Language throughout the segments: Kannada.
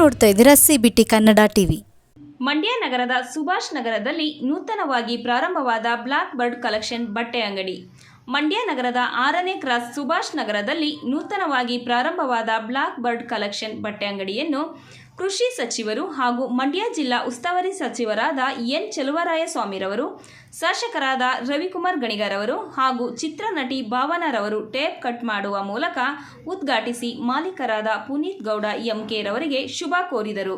ನೋಡ್ತಾ ಇದ್ದೀರಾ ಸಿಬಿಟಿ ಕನ್ನಡ ಟಿವಿ. ಮಂಡ್ಯ ನಗರದ ಸುಭಾಷ್ ನಗರದಲ್ಲಿ ನೂತನವಾಗಿ ಪ್ರಾರಂಭವಾದ ಬ್ಲಾಕ್ ಬರ್ಡ್ ಕಲೆಕ್ಷನ್ ಬಟ್ಟೆ ಅಂಗಡಿ. ಮಂಡ್ಯ ನಗರದ 6ನೇ ಕ್ರಾಸ್ ಸುಭಾಷ್ ನಗರದಲ್ಲಿ ನೂತನವಾಗಿ ಪ್ರಾರಂಭವಾದ ಬ್ಲಾಕ್ ಬರ್ಡ್ ಕಲೆಕ್ಷನ್ ಬಟ್ಟೆ ಅಂಗಡಿಯನ್ನು ಕೃಷಿ ಸಚಿವರು ಹಾಗೂ ಮಂಡ್ಯ ಜಿಲ್ಲಾ ಉಸ್ತುವಾರಿ ಸಚಿವರಾದ ಎನ್ ಚೆಲುವರಾಯಸ್ವಾಮಿರವರು, ಶಾಸಕರಾದ ರವಿಕುಮಾರ್ ಗಣಿಗರವರು ಹಾಗೂ ಚಿತ್ರನಟಿ ಭಾವನಾರವರು ಟೇಪ್ ಕಟ್ ಮಾಡುವ ಮೂಲಕ ಉದ್ಘಾಟಿಸಿ ಮಾಲೀಕರಾದ ಪುನೀತ್ ಗೌಡ ಎಂಕೆ ರವರಿಗೆ ಶುಭ ಕೋರಿದರು.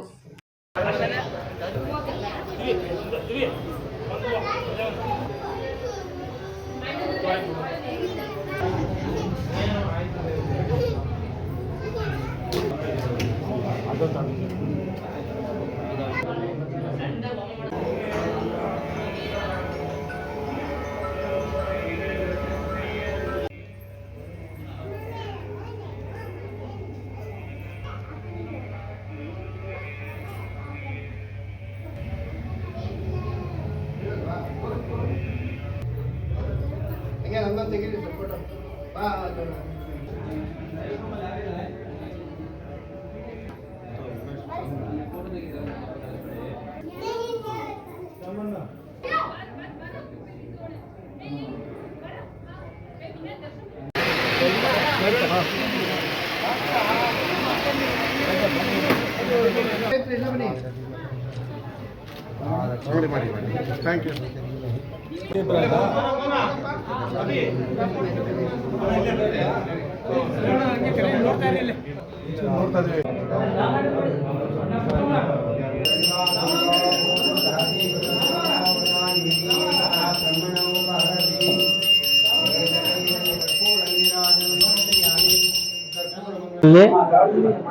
Thank you.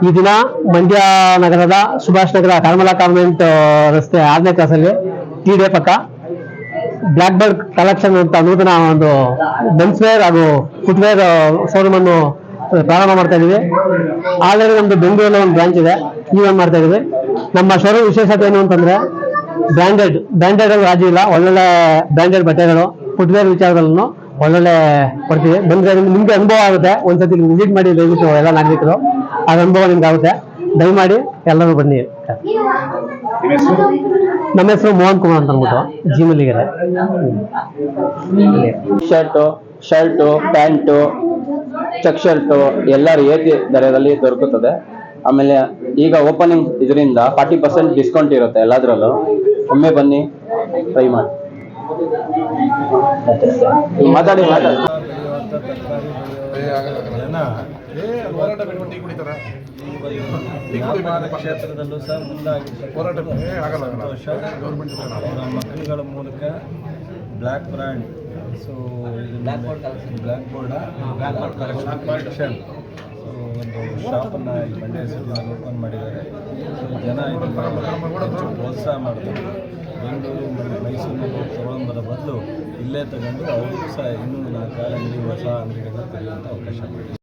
ಈ ದಿನ ಮಂಡ್ಯ ನಗರದ ಸುಭಾಷ್ ನಗರ ಕಾರ್ಮಲಾ ಕಾನ್ವೆಂಟ್ ರಸ್ತೆ 6ನೇ ಕ್ರಾಸಲ್ಲಿ ಟಿ ಡೇ ಪಕ್ಕ ಬ್ಲಾಕ್ ಬರ್ಡ್ ಕಲೆಕ್ಷನ್ ಅಂತ ನೂತನ ಒಂದು ಮೆನ್ಸ್ ವೇರ್ ಹಾಗೂ ಫುಟ್ವೇರ್ ಶೋರೂಮ್ ಅನ್ನು ಪ್ರಾರಂಭ ಮಾಡ್ತಾ ಇದೀವಿ. ಆಲ್ರೆಡಿ ನಮ್ದು ಬೆಂಗಳೂರಲ್ಲಿ ಒಂದು ಬ್ರಾಂಚ್ ಇದೆ, ನೀವೇನ್ ಮಾಡ್ತಾ ಇದೀವಿ. ನಮ್ಮ ಶೋರೂಮ್ ವಿಶೇಷತೆ ಏನು ಅಂತಂದ್ರೆ ಬ್ರ್ಯಾಂಡೆಡ್ ರಾಜು ಇಲ್ಲ, ಒಳ್ಳೊಳ್ಳೆ ಬ್ರ್ಯಾಂಡೆಡ್ ಬಟ್ಟೆಗಳು, ಫುಟ್ವೇರ್ ವಿಚಾರಗಳನ್ನು ಒಳ್ಳೊಳ್ಳೆ ಕೊಡ್ತೀವಿ. ಬಂದ್ರೆ ನಿಮ್ಗೆ ಅನುಭವ ಆಗುತ್ತೆ. ಒಂದ್ಸತಿ ವಿಸಿಟ್ ಮಾಡಿ ದಯವಿಟ್ಟು ಎಲ್ಲ ನಾಗರಿಕರು, ಅದ ಅನುಭವ ನಿಮ್ಗೆ ಆಗುತ್ತೆ. ದಯಮಾಡಿ ಎಲ್ಲರೂ ಬನ್ನಿ. ನಮ್ಮ ಹೆಸರು ಮೋಹನ್ ಕುಮಾರ್ ಅಂತ ಅಂದ್ಬಿಟ್ಟು ಜಿಮಲ್ಲಿಗೆರೆ. ಶರ್ಟು, ಪ್ಯಾಂಟು, ಚೆಕ್ ಶರ್ಟು ಎಲ್ಲ ರಿಯಾಯಿತಿ ದರದಲ್ಲಿ ದೊರಕುತ್ತದೆ. ಆಮೇಲೆ ಈಗ ಓಪನಿಂಗ್ ಇದರಿಂದ 40% ಡಿಸ್ಕೌಂಟ್ ಇರುತ್ತೆ ಎಲ್ಲದರಲ್ಲೂ. ಒಮ್ಮೆ ಬನ್ನಿ, ಟ್ರೈ ಮಾಡಿ. ಮಾತಾಡಿ ಕ್ಷೇತ್ರದಲ್ಲೂ ಸಹ ಮಕ್ಕಳುಗಳ ಮೂಲಕ black brand, so black board collection ಒಂದು ಶಾಪನ್ನು ಈ ಮಂಡ್ಯ ಸಿಟಿಯಲ್ಲಿ ಓಪನ್ ಮಾಡಿದ್ದಾರೆ. ಸೊ ಜನ ಇದನ್ನು ಪ್ರೋತ್ಸಾಹ ಮಾಡ್ತಾರೆ. ಬೆಂಗಳೂರು ಮತ್ತು ಮೈಸೂರಿನಲ್ಲಿ ತೊಗೊಂಬರೋ ಬದಲು ಇಲ್ಲೇ ತಗೊಂಡು ಅವ್ರಿಗೂ ಸಹ ಇನ್ನೂ 4 ಅಂಗಡಿ ಹೊಸ ಅಂಗಡಿಗಳನ್ನ ತೆರೆಯುವಂಥ ಅವಕಾಶ ಮಾಡಿದೆ.